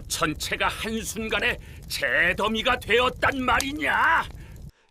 전체가 한순간에 재더미가 되었단 말이냐?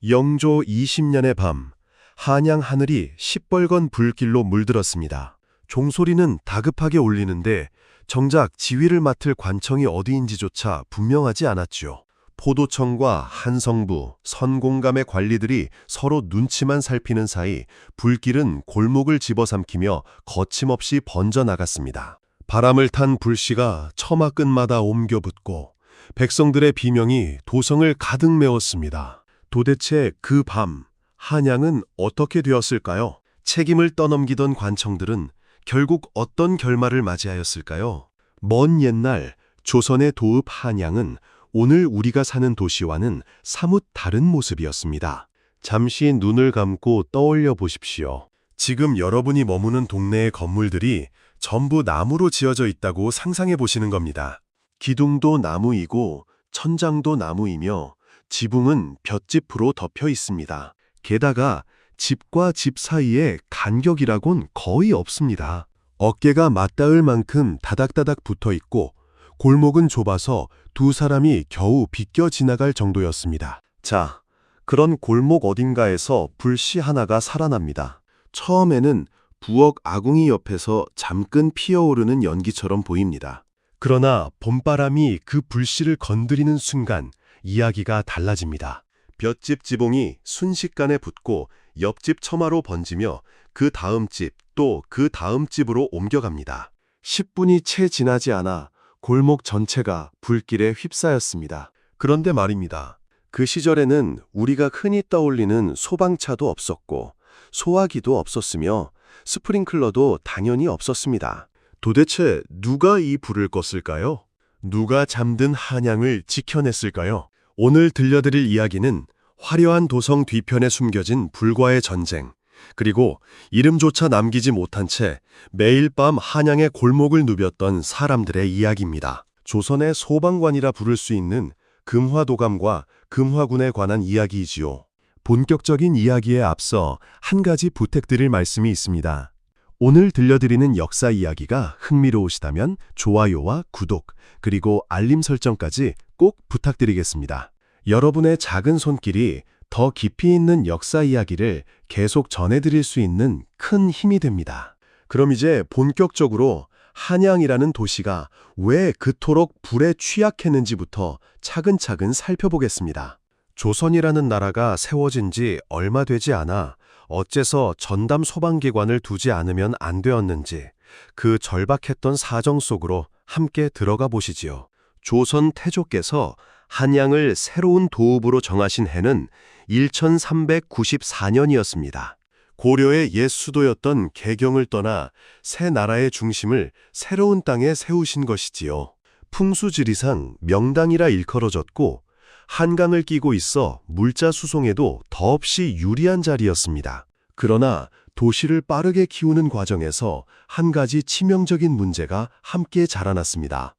영조 20년의 밤, 한양 하늘이 시뻘건 불길로 물들었습니다. 종소리는 다급하게 울리는데 정작 지휘를 맡을 관청이 어디인지조차 분명하지 않았지요. 포도청과 한성부, 선공감의 관리들이 서로 눈치만 살피는 사이 불길은 골목을 집어삼키며 거침없이 번져나갔습니다. 바람을 탄 불씨가 처마 끝마다 옮겨붙고 백성들의 비명이 도성을 가득 메웠습니다. 도대체 그 밤, 한양은 어떻게 되었을까요? 책임을 떠넘기던 관청들은 결국 어떤 결말을 맞이하였을까요? 먼 옛날 조선의 도읍 한양은 오늘 우리가 사는 도시와는 사뭇 다른 모습이었습니다. 잠시 눈을 감고 떠올려 보십시오. 지금 여러분이 머무는 동네의 건물들이 전부 나무로 지어져 있다고 상상해 보시는 겁니다. 기둥도 나무이고 천장도 나무이며 지붕은 볏짚으로 덮여 있습니다. 게다가 집과 집 사이에 간격이라곤 거의 없습니다. 어깨가 맞닿을 만큼 다닥다닥 붙어 있고 골목은 좁아서 두 사람이 겨우 비껴 지나갈 정도였습니다. 자, 그런 골목 어딘가에서 불씨 하나가 살아납니다. 처음에는 부엌 아궁이 옆에서 잠깐 피어오르는 연기처럼 보입니다. 그러나 봄바람이 그 불씨를 건드리는 순간 이야기가 달라집니다. 볏짚 지붕이 순식간에 붙고 옆집 처마로 번지며 그 다음 집 또 그 다음 집으로 옮겨갑니다. 10분이 채 지나지 않아 골목 전체가 불길에 휩싸였습니다. 그런데 말입니다. 그 시절에는 우리가 흔히 떠올리는 소방차도 없었고 소화기도 없었으며 스프링클러도 당연히 없었습니다. 도대체 누가 이 불을 껐을까요? 누가 잠든 한양을 지켜냈을까요? 오늘 들려드릴 이야기는 화려한 도성 뒤편에 숨겨진 불과의 전쟁, 그리고 이름조차 남기지 못한 채 매일 밤 한양의 골목을 누볐던 사람들의 이야기입니다. 조선의 소방관이라 부를 수 있는 금화도감과 금화군에 관한 이야기이지요. 본격적인 이야기에 앞서 한 가지 부탁드릴 말씀이 있습니다. 오늘 들려드리는 역사 이야기가 흥미로우시다면 좋아요와 구독, 그리고 알림 설정까지 꼭 부탁드리겠습니다. 여러분의 작은 손길이 더 깊이 있는 역사 이야기를 계속 전해드릴 수 있는 큰 힘이 됩니다. 그럼 이제 본격적으로 한양이라는 도시가 왜 그토록 불에 취약했는지부터 차근차근 살펴보겠습니다. 조선이라는 나라가 세워진 지 얼마 되지 않아 어째서 전담 소방기관을 두지 않으면 안 되었는지 그 절박했던 사정 속으로 함께 들어가 보시지요. 조선 태조께서 한양을 새로운 도읍으로 정하신 해는 1394년이었습니다. 고려의 옛 수도였던 개경을 떠나 새 나라의 중심을 새로운 땅에 세우신 것이지요. 풍수지리상 명당이라 일컬어졌고 한강을 끼고 있어 물자 수송에도 더없이 유리한 자리였습니다. 그러나 도시를 빠르게 키우는 과정에서 한 가지 치명적인 문제가 함께 자라났습니다.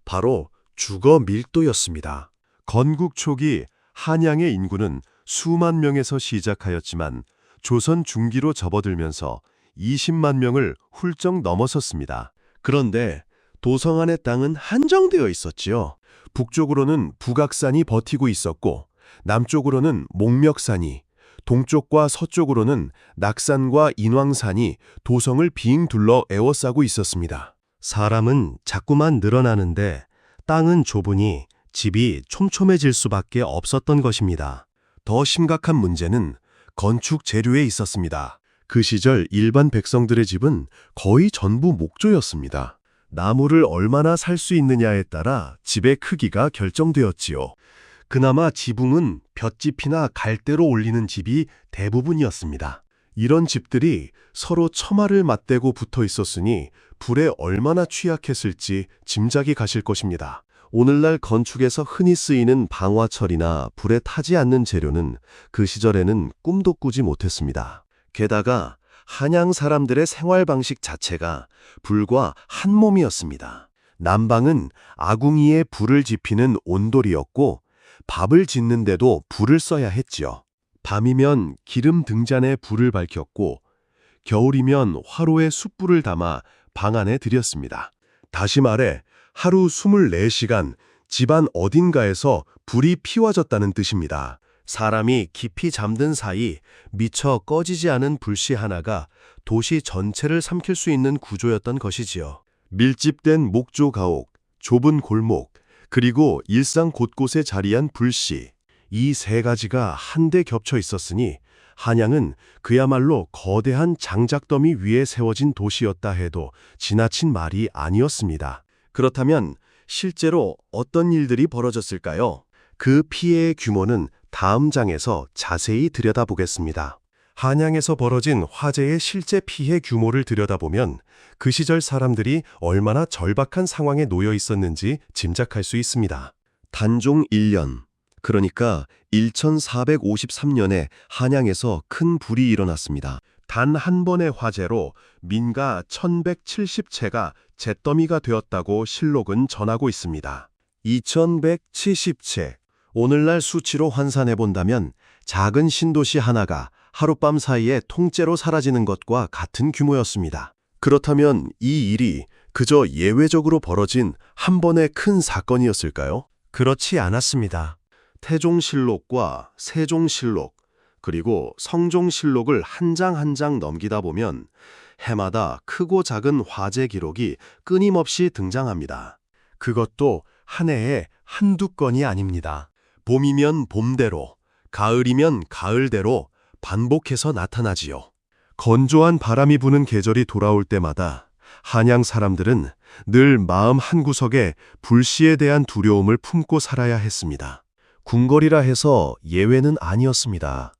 바로 주거 밀도였습니다. 건국 초기 한양의 인구는 수만 명에서 시작하였지만 조선 중기로 접어들면서 20만 명을 훌쩍 넘어섰습니다. 그런데 도성 안의 땅은 한정되어 있었지요. 북쪽으로는 북악산이 버티고 있었고 남쪽으로는 목멱산이, 동쪽과 서쪽으로는 낙산과 인왕산이 도성을 빙 둘러 에워싸고 있었습니다. 사람은 자꾸만 늘어나는데 땅은 좁으니 집이 촘촘해질 수밖에 없었던 것입니다. 더 심각한 문제는 건축 재료에 있었습니다. 그 시절 일반 백성들의 집은 거의 전부 목조였습니다. 나무를 얼마나 살 수 있느냐에 따라 집의 크기가 결정되었지요. 그나마 지붕은 볏짚이나 갈대로 올리는 집이 대부분이었습니다. 이런 집들이 서로 처마를 맞대고 붙어 있었으니 불에 얼마나 취약했을지 짐작이 가실 것입니다. 오늘날 건축에서 흔히 쓰이는 방화철이나 불에 타지 않는 재료는 그 시절에는 꿈도 꾸지 못했습니다. 게다가 한양 사람들의 생활 방식 자체가 불과 한 몸이었습니다. 난방은 아궁이에 불을 지피는 온돌이었고 밥을 짓는데도 불을 써야 했지요. 밤이면 기름 등잔에 불을 밝혔고 겨울이면 화로에 숯불을 담아 방 안에 들였습니다. 다시 말해 하루 24시간 집안 어딘가에서 불이 피워졌다는 뜻입니다. 사람이 깊이 잠든 사이 미처 꺼지지 않은 불씨 하나가 도시 전체를 삼킬 수 있는 구조였던 것이지요. 밀집된 목조 가옥, 좁은 골목, 그리고 일상 곳곳에 자리한 불씨. 이 세 가지가 한데 겹쳐 있었으니 한양은 그야말로 거대한 장작더미 위에 세워진 도시였다 해도 지나친 말이 아니었습니다. 그렇다면 실제로 어떤 일들이 벌어졌을까요? 그 피해의 규모는 다음 장에서 자세히 들여다보겠습니다. 한양에서 벌어진 화재의 실제 피해 규모를 들여다보면 그 시절 사람들이 얼마나 절박한 상황에 놓여 있었는지 짐작할 수 있습니다. 단종 1년, 그러니까 1453년에 한양에서 큰 불이 일어났습니다. 단 한 번의 화재로 민가 1170채가 잿더미가 되었다고 실록은 전하고 있습니다. 2170채. 오늘날 수치로 환산해본다면 작은 신도시 하나가 하룻밤 사이에 통째로 사라지는 것과 같은 규모였습니다. 그렇다면 이 일이 그저 예외적으로 벌어진 한 번의 큰 사건이었을까요? 그렇지 않았습니다. 태종실록과 세종실록, 그리고 성종실록을 한 장 한 장 넘기다 보면 해마다 크고 작은 화재 기록이 끊임없이 등장합니다. 그것도 한 해에 한두 건이 아닙니다. 봄이면 봄대로, 가을이면 가을대로 반복해서 나타나지요. 건조한 바람이 부는 계절이 돌아올 때마다 한양 사람들은 늘 마음 한구석에 불씨에 대한 두려움을 품고 살아야 했습니다. 궁궐이라 해서 예외는 아니었습니다.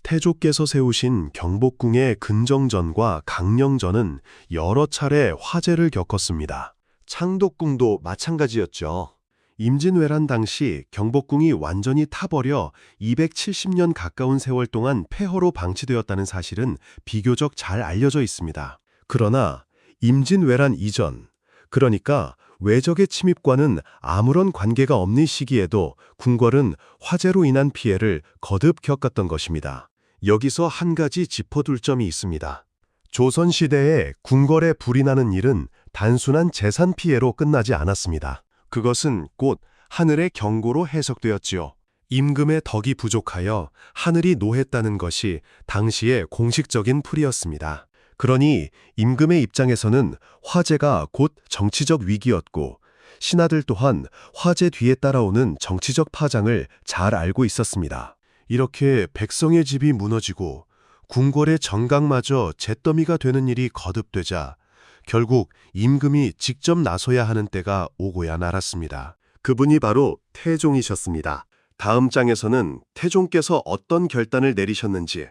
태조께서 세우신 경복궁의 근정전과 강령전은 여러 차례 화재를 겪었습니다. 창덕궁도 마찬가지였죠. 임진왜란 당시 경복궁이 완전히 타버려 270년 가까운 세월 동안 폐허로 방치되었다는 사실은 비교적 잘 알려져 있습니다. 그러나 임진왜란 이전, 그러니까 외적의 침입과는 아무런 관계가 없는 시기에도 궁궐은 화재로 인한 피해를 거듭 겪었던 것입니다. 여기서 한 가지 짚어둘 점이 있습니다. 조선시대에 궁궐에 불이 나는 일은 단순한 재산 피해로 끝나지 않았습니다. 그것은 곧 하늘의 경고로 해석되었지요. 임금의 덕이 부족하여 하늘이 노했다는 것이 당시의 공식적인 풀이였습니다. 그러니 임금의 입장에서는 화재가 곧 정치적 위기였고 신하들 또한 화재 뒤에 따라오는 정치적 파장을 잘 알고 있었습니다. 이렇게 백성의 집이 무너지고 궁궐의 정각마저 잿더미가 되는 일이 거듭되자 결국 임금이 직접 나서야 하는 때가 오고야 말았습니다. 그분이 바로 태종이셨습니다. 다음 장에서는 태종께서 어떤 결단을 내리셨는지,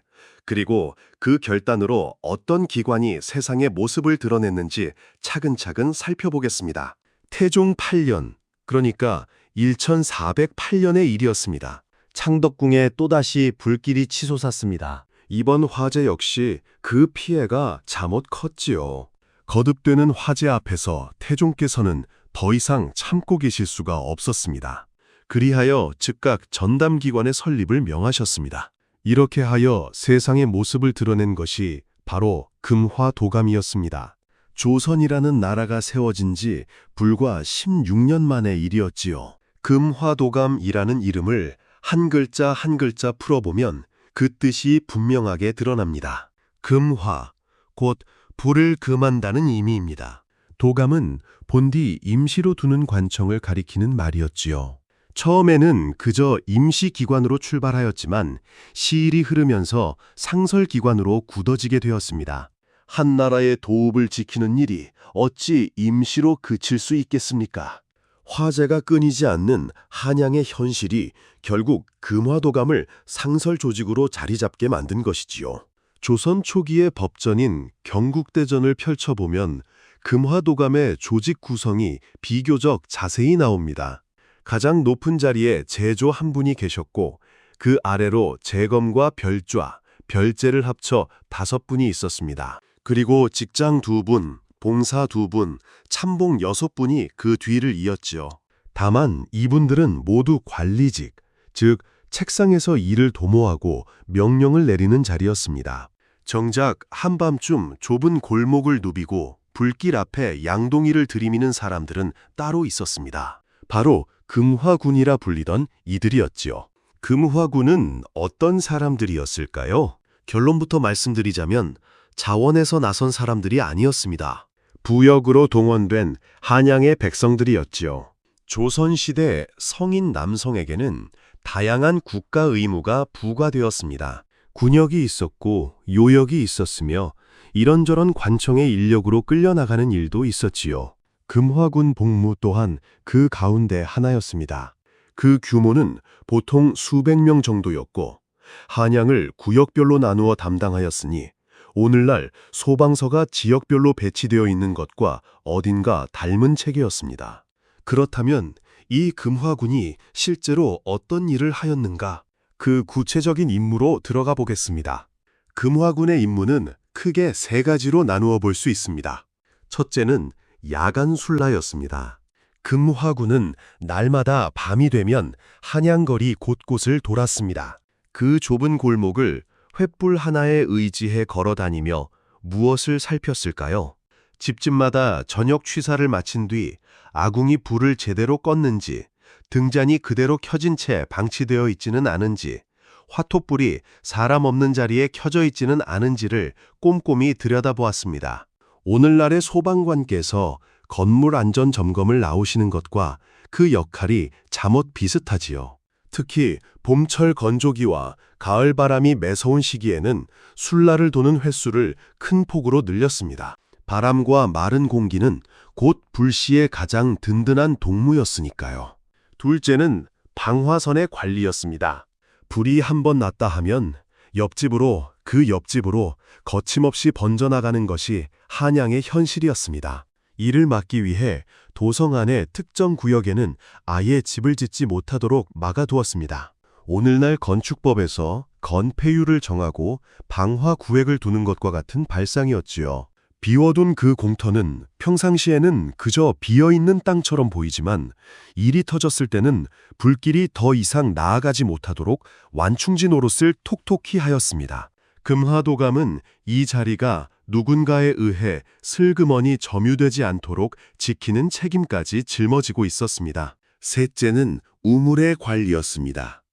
그리고 그 결단으로 어떤 기관이 세상의 모습을 드러냈는지 차근차근 살펴보겠습니다. 태종 8년, 그러니까 1408년의 일이었습니다. 창덕궁에 또다시 불길이 치솟았습니다. 이번 화재 역시 그 피해가 잠옷 컸지요. 거듭되는 화재 앞에서 태종께서는 더 이상 참고 계실 수가 없었습니다. 그리하여 즉각 전담기관의 설립을 명하셨습니다. 이렇게 하여 세상의 모습을 드러낸 것이 바로 금화도감이었습니다. 조선이라는 나라가 세워진 지 불과 16년 만의 일이었지요. 금화도감이라는 이름을 한 글자 한 글자 풀어보면 그 뜻이 분명하게 드러납니다. 금화, 곧 불을 금한다는 의미입니다. 도감은 본디 임시로 두는 관청을 가리키는 말이었지요. 처음에는 그저 임시기관으로 출발하였지만 시일이 흐르면서 상설기관으로 굳어지게 되었습니다. 한 나라의 도읍을 지키는 일이 어찌 임시로 그칠 수 있겠습니까? 화재가 끊이지 않는 한양의 현실이 결국 금화도감을 상설 조직으로 자리 잡게 만든 것이지요. 조선 초기의 법전인 경국대전을 펼쳐보면 금화도감의 조직 구성이 비교적 자세히 나옵니다. 가장 높은 자리에 제조 한 분이 계셨고 그 아래로 재검과 별좌, 별제를 합쳐 5분이 있었습니다. 그리고 직장 2분, 봉사 2분, 참봉 6분이 그 뒤를 이었지요. 다만 이분들은 모두 관리직, 즉 책상에서 일을 도모하고 명령을 내리는 자리였습니다. 정작 한밤중 좁은 골목을 누비고 불길 앞에 양동이를 들이미는 사람들은 따로 있었습니다. 바로 금화군이라 불리던 이들이었지요. 금화군은 어떤 사람들이었을까요? 결론부터 말씀드리자면 자원에서 나선 사람들이 아니었습니다. 부역으로 동원된 한양의 백성들이었지요. 조선시대 성인 남성에게는 다양한 국가 의무가 부과되었습니다. 군역이 있었고 요역이 있었으며 이런저런 관청의 인력으로 끌려나가는 일도 있었지요. 금화군 복무 또한 그 가운데 하나였습니다. 그 규모는 보통 수백 명 정도였고 한양을 구역별로 나누어 담당하였으니 오늘날 소방서가 지역별로 배치되어 있는 것과 어딘가 닮은 체계였습니다. 그렇다면 이 금화군이 실제로 어떤 일을 하였는가? 그 구체적인 임무로 들어가 보겠습니다. 금화군의 임무는 크게 세 가지로 나누어 볼 수 있습니다. 첫째는 야간 순라였습니다. 금화군은 날마다 밤이 되면 한양거리 곳곳을 돌았습니다. 그 좁은 골목을 횃불 하나에 의지해 걸어 다니며 무엇을 살폈을까요? 집집마다 저녁 취사를 마친 뒤 아궁이 불을 제대로 껐는지, 등잔이 그대로 켜진 채 방치되어 있지는 않은지, 화토불이 사람 없는 자리에 켜져 있지는 않은지를 꼼꼼히 들여다보았습니다. 오늘날의 소방관께서 건물 안전 점검을 나오시는 것과 그 역할이 잠옷 비슷하지요. 특히 봄철 건조기와 가을 바람이 매서운 시기에는 순라를 도는 횟수를 큰 폭으로 늘렸습니다. 바람과 마른 공기는 곧 불시의 가장 든든한 동무였으니까요. 둘째는 방화선의 관리였습니다. 불이 한번 났다 하면 옆집으로 그 옆집으로 거침없이 번져나가는 것이 한양의 현실이었습니다. 이를 막기 위해 도성 안의 특정 구역에는 아예 집을 짓지 못하도록 막아두었습니다. 오늘날 건축법에서 건폐율을 정하고 방화 구획을 두는 것과 같은 발상이었지요. 비워둔 그 공터는 평상시에는 그저 비어있는 땅처럼 보이지만 일이 터졌을 때는 불길이 더 이상 나아가지 못하도록 완충지 노릇을 톡톡히 하였습니다. 금화도감은 이 자리가 누군가에 의해 슬그머니 점유되지 않도록 지키는 책임까지 짊어지고 있었습니다. 셋째는 우물의 관리였습니다.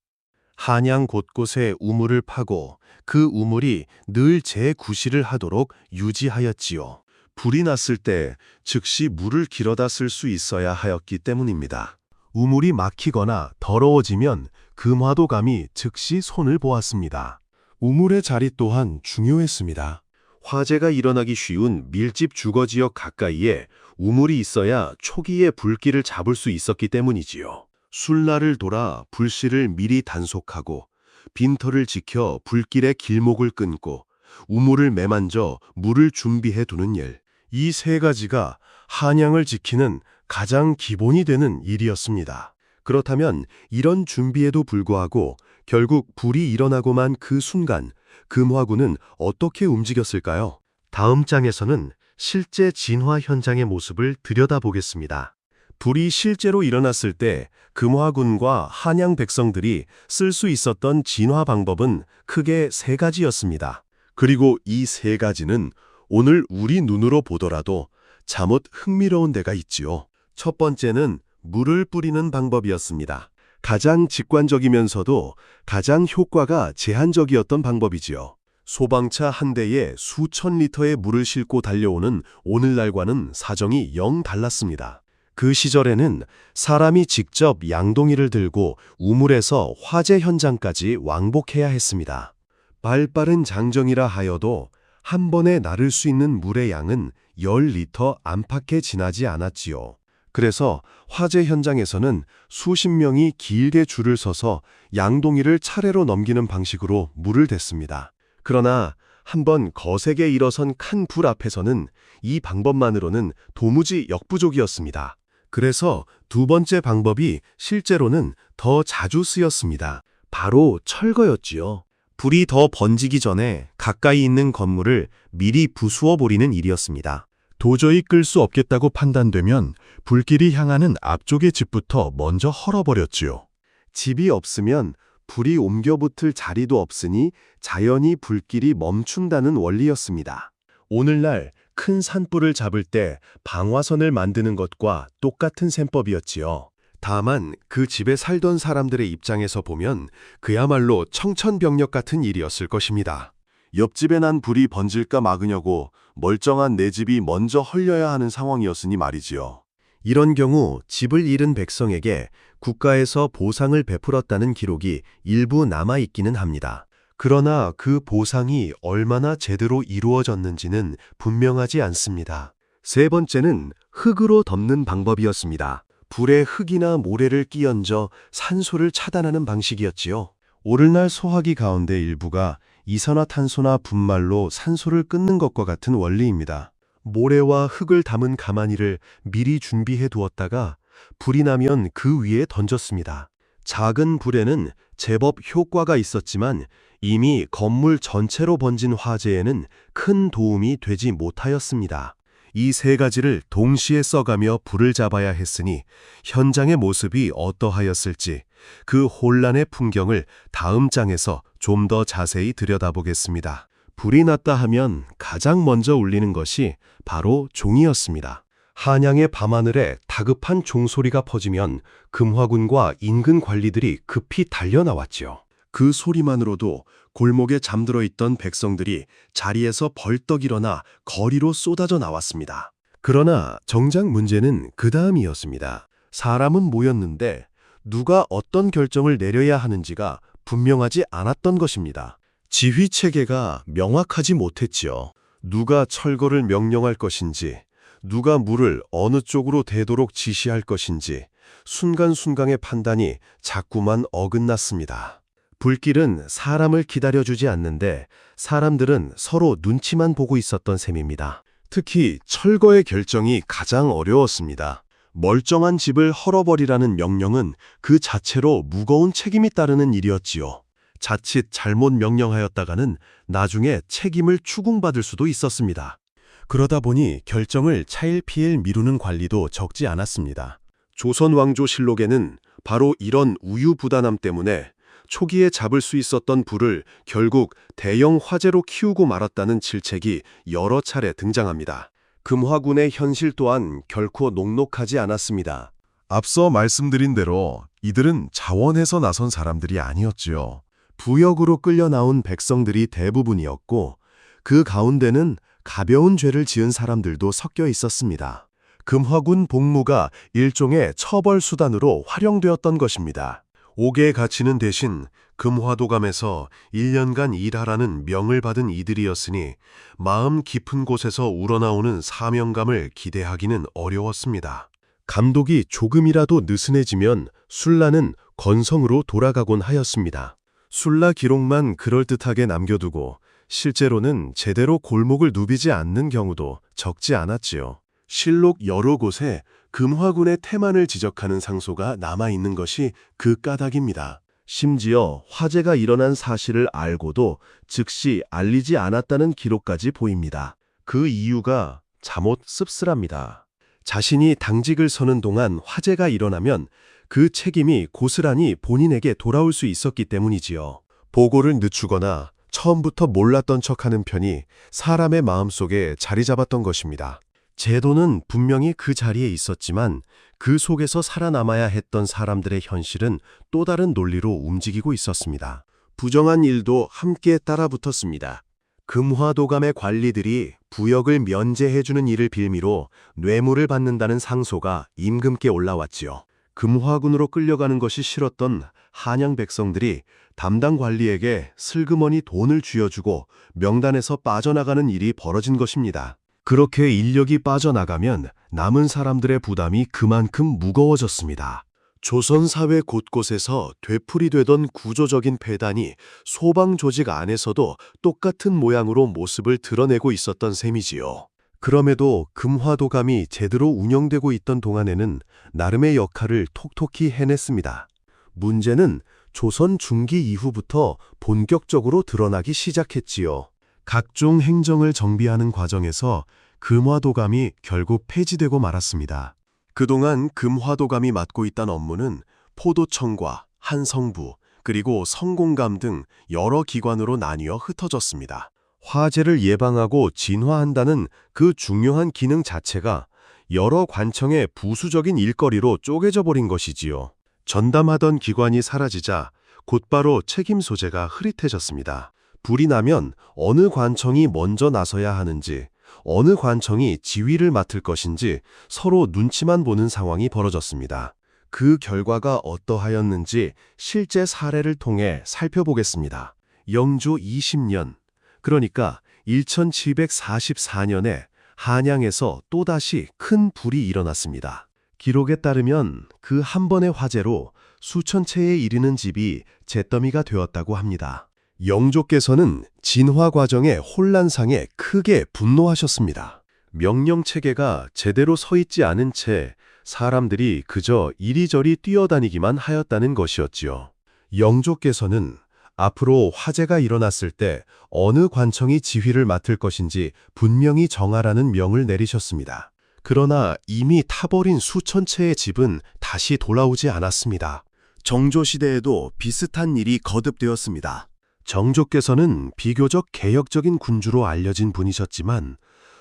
한양 곳곳에 우물을 파고 그 우물이 늘 재구시를 하도록 유지하였지요. 불이 났을 때 즉시 물을 길어다 쓸 수 있어야 하였기 때문입니다. 우물이 막히거나 더러워지면 금화도감이 즉시 손을 보았습니다. 우물의 자리 또한 중요했습니다. 화재가 일어나기 쉬운 밀집 주거지역 가까이에 우물이 있어야 초기에 불길을 잡을 수 있었기 때문이지요. 순라를 돌아 불씨를 미리 단속하고 빈터를 지켜 불길의 길목을 끊고 우물을 매만져 물을 준비해 두는 일. 이 세 가지가 한양을 지키는 가장 기본이 되는 일이었습니다. 그렇다면 이런 준비에도 불구하고 결국 불이 일어나고만 그 순간 금화군은 어떻게 움직였을까요? 다음 장에서는 실제 진화 현장의 모습을 들여다보겠습니다. 불이 실제로 일어났을 때 금화군과 한양 백성들이 쓸 수 있었던 진화 방법은 크게 세 가지였습니다. 그리고 이 세 가지는 오늘 우리 눈으로 보더라도 잠옷 흥미로운 데가 있지요. 첫 번째는 물을 뿌리는 방법이었습니다. 가장 직관적이면서도 가장 효과가 제한적이었던 방법이지요. 소방차 한 대에 수천 리터의 물을 싣고 달려오는 오늘날과는 사정이 영 달랐습니다. 그 시절에는 사람이 직접 양동이를 들고 우물에서 화재 현장까지 왕복해야 했습니다. 발빠른 장정이라 하여도 한 번에 나를 수 있는 물의 양은 10리터 안팎에 지나지 않았지요. 그래서 화재 현장에서는 수십 명이 길게 줄을 서서 양동이를 차례로 넘기는 방식으로 물을 댔습니다. 그러나 한번 거세게 일어선 큰 불 앞에서는 이 방법만으로는 도무지 역부족이었습니다. 그래서 두 번째 방법이 실제로는 더 자주 쓰였습니다. 바로 철거였지요. 불이 더 번지기 전에 가까이 있는 건물을 미리 부수어 버리는 일이었습니다. 도저히 끌 수 없겠다고 판단되면 불길이 향하는 앞쪽의 집부터 먼저 헐어버렸지요. 집이 없으면 불이 옮겨붙을 자리도 없으니 자연히 불길이 멈춘다는 원리였습니다. 오늘날 큰 산불을 잡을 때 방화선을 만드는 것과 똑같은 셈법이었지요. 다만 그 집에 살던 사람들의 입장에서 보면 그야말로 청천벽력 같은 일이었을 것입니다. 옆집에 난 불이 번질까 막으려고 멀쩡한 내 집이 먼저 헐려야 하는 상황이었으니 말이지요. 이런 경우 집을 잃은 백성에게 국가에서 보상을 베풀었다는 기록이 일부 남아있기는 합니다. 그러나 그 보상이 얼마나 제대로 이루어졌는지는 분명하지 않습니다. 세 번째는 흙으로 덮는 방법이었습니다. 불에 흙이나 모래를 끼얹어 산소를 차단하는 방식이었지요. 오늘날 소화기 가운데 일부가 이산화탄소나 분말로 산소를 끊는 것과 같은 원리입니다. 모래와 흙을 담은 가마니를 미리 준비해 두었다가 불이 나면 그 위에 던졌습니다. 작은 불에는 제법 효과가 있었지만 이미 건물 전체로 번진 화재에는 큰 도움이 되지 못하였습니다. 이 세 가지를 동시에 써가며 불을 잡아야 했으니 현장의 모습이 어떠하였을지 그 혼란의 풍경을 다음 장에서 좀 더 자세히 들여다보겠습니다. 불이 났다 하면 가장 먼저 울리는 것이 바로 종이었습니다. 한양의 밤하늘에 다급한 종소리가 퍼지면 금화군과 인근 관리들이 급히 달려나왔지요. 그 소리만으로도 골목에 잠들어 있던 백성들이 자리에서 벌떡 일어나 거리로 쏟아져 나왔습니다. 그러나 정작 문제는 그 다음이었습니다. 사람은 모였는데 누가 어떤 결정을 내려야 하는지가 분명하지 않았던 것입니다. 지휘 체계가 명확하지 못했지요. 누가 철거를 명령할 것인지, 누가 물을 어느 쪽으로 대도록 지시할 것인지 순간순간의 판단이 자꾸만 어긋났습니다. 불길은 사람을 기다려주지 않는데 사람들은 서로 눈치만 보고 있었던 셈입니다. 특히 철거의 결정이 가장 어려웠습니다. 멀쩡한 집을 헐어버리라는 명령은 그 자체로 무거운 책임이 따르는 일이었지요. 자칫 잘못 명령하였다가는 나중에 책임을 추궁받을 수도 있었습니다. 그러다 보니 결정을 차일피일 미루는 관리도 적지 않았습니다. 조선 왕조실록에는 바로 이런 우유부단함 때문에 초기에 잡을 수 있었던 불을 결국 대형 화재로 키우고 말았다는 질책이 여러 차례 등장합니다. 금화군의 현실 또한 결코 녹록하지 않았습니다. 앞서 말씀드린 대로 이들은 자원해서 나선 사람들이 아니었지요. 부역으로 끌려 나온 백성들이 대부분이었고 그 가운데는 가벼운 죄를 지은 사람들도 섞여 있었습니다. 금화군 복무가 일종의 처벌 수단으로 활용되었던 것입니다. 옥에 갇히는 대신 금화도감에서 1년간 일하라는 명을 받은 이들이었으니 마음 깊은 곳에서 우러나오는 사명감을 기대하기는 어려웠습니다. 감독이 조금이라도 느슨해지면 술라는 건성으로 돌아가곤 하였습니다. 술라 기록만 그럴듯하게 남겨두고 실제로는 제대로 골목을 누비지 않는 경우도 적지 않았지요. 실록 여러 곳에 금화군의 태만을 지적하는 상소가 남아있는 것이 그 까닭입니다. 심지어 화재가 일어난 사실을 알고도 즉시 알리지 않았다는 기록까지 보입니다. 그 이유가 잠옷 씁쓸합니다. 자신이 당직을 서는 동안 화재가 일어나면 그 책임이 고스란히 본인에게 돌아올 수 있었기 때문이지요. 보고를 늦추거나 처음부터 몰랐던 척하는 편이 사람의 마음속에 자리 잡았던 것입니다. 제도는 분명히 그 자리에 있었지만 그 속에서 살아남아야 했던 사람들의 현실은 또 다른 논리로 움직이고 있었습니다. 부정한 일도 함께 따라붙었습니다. 금화도감의 관리들이 부역을 면제해주는 일을 빌미로 뇌물을 받는다는 상소가 임금께 올라왔지요. 금화군으로 끌려가는 것이 싫었던 한양 백성들이 담당 관리에게 슬그머니 돈을 쥐어주고 명단에서 빠져나가는 일이 벌어진 것입니다. 그렇게 인력이 빠져나가면 남은 사람들의 부담이 그만큼 무거워졌습니다. 조선 사회 곳곳에서 되풀이되던 구조적인 폐단이 소방 조직 안에서도 똑같은 모양으로 모습을 드러내고 있었던 셈이지요. 그럼에도 금화도감이 제대로 운영되고 있던 동안에는 나름의 역할을 톡톡히 해냈습니다. 문제는 조선 중기 이후부터 본격적으로 드러나기 시작했지요. 각종 행정을 정비하는 과정에서 금화도감이 결국 폐지되고 말았습니다. 그동안 금화도감이 맡고 있던 업무는 포도청과 한성부, 그리고 성공감 등 여러 기관으로 나뉘어 흩어졌습니다. 화재를 예방하고 진화한다는 그 중요한 기능 자체가 여러 관청의 부수적인 일거리로 쪼개져 버린 것이지요. 전담하던 기관이 사라지자 곧바로 책임 소재가 흐릿해졌습니다. 불이 나면 어느 관청이 먼저 나서야 하는지, 어느 관청이 지휘를 맡을 것인지 서로 눈치만 보는 상황이 벌어졌습니다. 그 결과가 어떠하였는지 실제 사례를 통해 살펴보겠습니다. 영조 20년, 그러니까 1744년에 한양에서 또다시 큰 불이 일어났습니다. 기록에 따르면 그 한 번의 화재로 수천 채에 이르는 집이 잿더미가 되었다고 합니다. 영조께서는 진화 과정의 혼란상에 크게 분노하셨습니다. 명령체계가 제대로 서 있지 않은 채 사람들이 그저 이리저리 뛰어다니기만 하였다는 것이었지요. 영조께서는 앞으로 화재가 일어났을 때 어느 관청이 지휘를 맡을 것인지 분명히 정하라는 명을 내리셨습니다. 그러나 이미 타버린 수천 채의 집은 다시 돌아오지 않았습니다. 정조시대에도 비슷한 일이 거듭되었습니다. 정조께서는 비교적 개혁적인 군주로 알려진 분이셨지만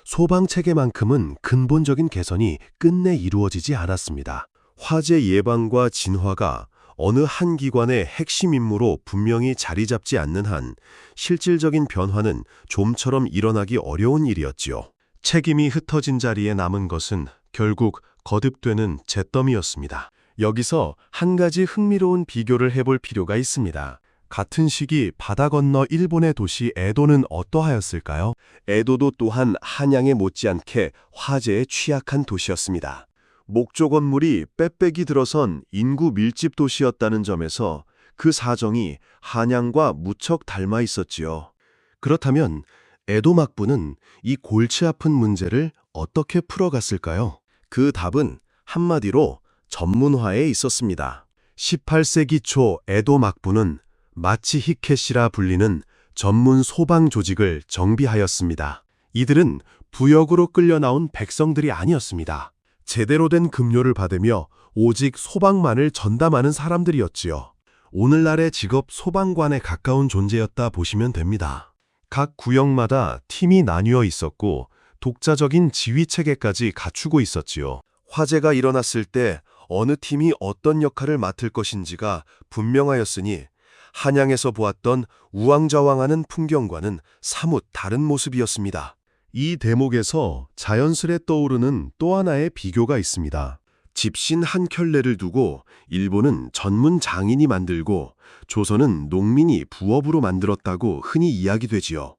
소방체계만큼은 근본적인 개선이 끝내 이루어지지 않았습니다. 화재 예방과 진화가 어느 한 기관의 핵심 임무로 분명히 자리 잡지 않는 한 실질적인 변화는 좀처럼 일어나기 어려운 일이었지요. 책임이 흩어진 자리에 남은 것은 결국 거듭되는 잿더미였습니다. 여기서 한 가지 흥미로운 비교를 해볼 필요가 있습니다. 같은 시기 바다 건너 일본의 도시 에도는 어떠하였을까요? 에도도 또한 한양에 못지않게 화재에 취약한 도시였습니다. 목조 건물이 빽빽이 들어선 인구 밀집 도시였다는 점에서 그 사정이 한양과 무척 닮아 있었지요. 그렇다면 에도 막부는 이 골치 아픈 문제를 어떻게 풀어갔을까요? 그 답은 한마디로 전문화에 있었습니다. 18세기 초 에도 막부는 마치 히케시라 불리는 전문 소방 조직을 정비하였습니다. 이들은 부역으로 끌려 나온 백성들이 아니었습니다. 제대로 된 급료를 받으며 오직 소방만을 전담하는 사람들이었지요. 오늘날의 직업 소방관에 가까운 존재였다 보시면 됩니다. 각 구역마다 팀이 나뉘어 있었고 독자적인 지휘체계까지 갖추고 있었지요. 화재가 일어났을 때 어느 팀이 어떤 역할을 맡을 것인지가 분명하였으니 한양에서 보았던 우왕좌왕하는 풍경과는 사뭇 다른 모습이었습니다. 이 대목에서 자연스레 떠오르는 또 하나의 비교가 있습니다. 집신 한 켤레를 두고 일본은 전문 장인이 만들고 조선은 농민이 부업으로 만들었다고 흔히 이야기되지요.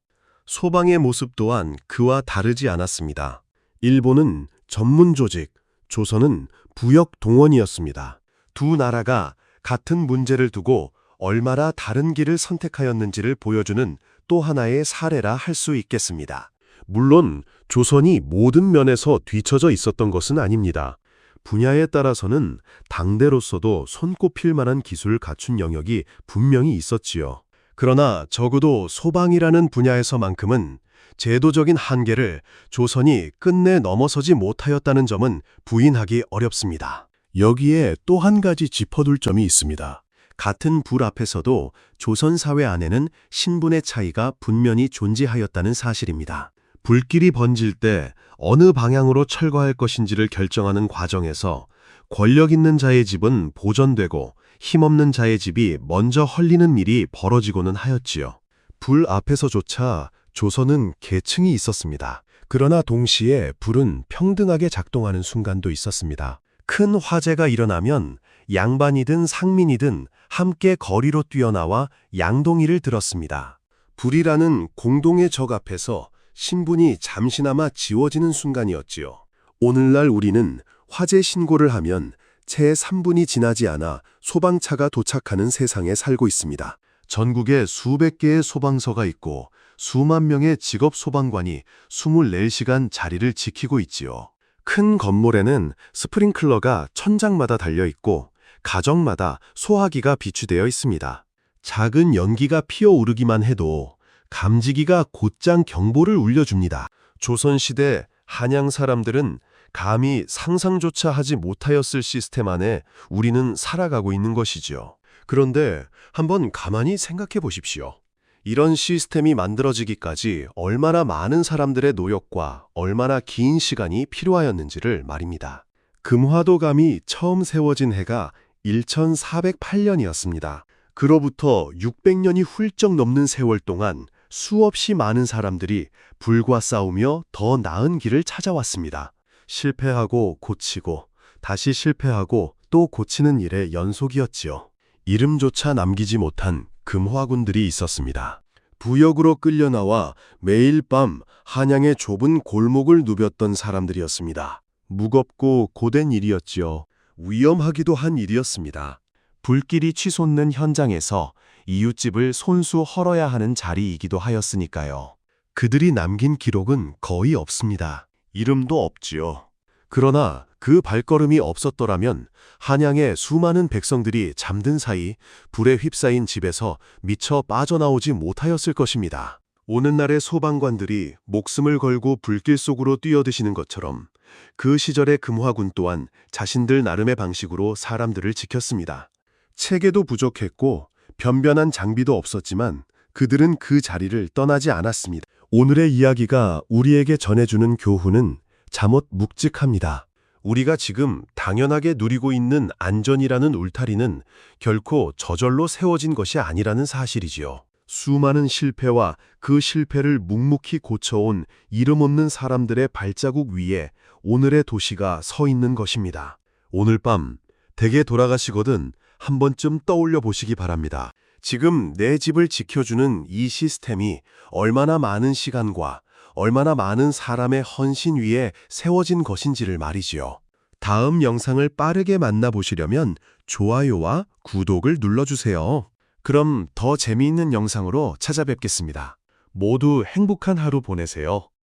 소방의 모습 또한 그와 다르지 않았습니다. 일본은 전문 조직, 조선은 부역 동원이었습니다. 두 나라가 같은 문제를 두고 얼마나 다른 길을 선택하였는지를 보여주는 또 하나의 사례라 할 수 있겠습니다. 물론 조선이 모든 면에서 뒤처져 있었던 것은 아닙니다. 분야에 따라서는 당대로서도 손꼽힐 만한 기술을 갖춘 영역이 분명히 있었지요. 그러나 적어도 소방이라는 분야에서만큼은 제도적인 한계를 조선이 끝내 넘어서지 못하였다는 점은 부인하기 어렵습니다. 여기에 또 한 가지 짚어둘 점이 있습니다. 같은 불 앞에서도 조선 사회 안에는 신분의 차이가 분명히 존재하였다는 사실입니다. 불길이 번질 때 어느 방향으로 철거할 것인지를 결정하는 과정에서 권력 있는 자의 집은 보전되고 힘없는 자의 집이 먼저 헐리는 일이 벌어지고는 하였지요. 불 앞에서조차 조선은 계층이 있었습니다. 그러나 동시에 불은 평등하게 작동하는 순간도 있었습니다. 큰 화재가 일어나면 양반이든 상민이든 함께 거리로 뛰어나와 양동이를 들었습니다. 불이라는 공동의 적 앞에서 신분이 잠시나마 지워지는 순간이었지요. 오늘날 우리는 화재 신고를 하면 채 3분이 지나지 않아 소방차가 도착하는 세상에 살고 있습니다. 전국에 수백 개의 소방서가 있고 수만 명의 직업 소방관이 24시간 자리를 지키고 있지요. 큰 건물에는 스프링클러가 천장마다 달려있고 가정마다 소화기가 비추되어 있습니다. 작은 연기가 피어오르기만 해도 감지기가 곧장 경보를 울려줍니다. 조선시대 한양 사람들은 감히 상상조차 하지 못하였을 시스템 안에 우리는 살아가고 있는 것이지요. 그런데 한번 가만히 생각해 보십시오. 이런 시스템이 만들어지기까지 얼마나 많은 사람들의 노력과 얼마나 긴 시간이 필요하였는지를 말입니다. 금화도감이 처음 세워진 해가 1408년이었습니다. 그로부터 600년이 훌쩍 넘는 세월 동안 수없이 많은 사람들이 불과 싸우며 더 나은 길을 찾아왔습니다. 실패하고 고치고 다시 실패하고 또 고치는 일의 연속이었지요. 이름조차 남기지 못한 금화군들이 있었습니다. 부역으로 끌려나와 매일 밤 한양의 좁은 골목을 누볐던 사람들이었습니다. 무겁고 고된 일이었지요. 위험하기도 한 일이었습니다. 불길이 치솟는 현장에서 이웃집을 손수 헐어야 하는 자리이기도 하였으니까요. 그들이 남긴 기록은 거의 없습니다. 이름도 없지요. 그러나 그 발걸음이 없었더라면 한양의 수많은 백성들이 잠든 사이 불에 휩싸인 집에서 미처 빠져나오지 못하였을 것입니다. 오는 날의 소방관들이 목숨을 걸고 불길 속으로 뛰어드시는 것처럼 그 시절의 금화군 또한 자신들 나름의 방식으로 사람들을 지켰습니다. 체계도 부족했고 변변한 장비도 없었지만 그들은 그 자리를 떠나지 않았습니다. 오늘의 이야기가 우리에게 전해주는 교훈은 잠옷 묵직합니다. 우리가 지금 당연하게 누리고 있는 안전이라는 울타리는 결코 저절로 세워진 것이 아니라는 사실이지요. 수많은 실패와 그 실패를 묵묵히 고쳐온 이름 없는 사람들의 발자국 위에 오늘의 도시가 서 있는 것입니다. 오늘 밤 댁에 돌아가시거든 한 번쯤 떠올려 보시기 바랍니다. 지금 내 집을 지켜주는 이 시스템이 얼마나 많은 시간과 얼마나 많은 사람의 헌신 위에 세워진 것인지를 말이지요. 다음 영상을 빠르게 만나보시려면 좋아요와 구독을 눌러주세요. 그럼 더 재미있는 영상으로 찾아뵙겠습니다. 모두 행복한 하루 보내세요.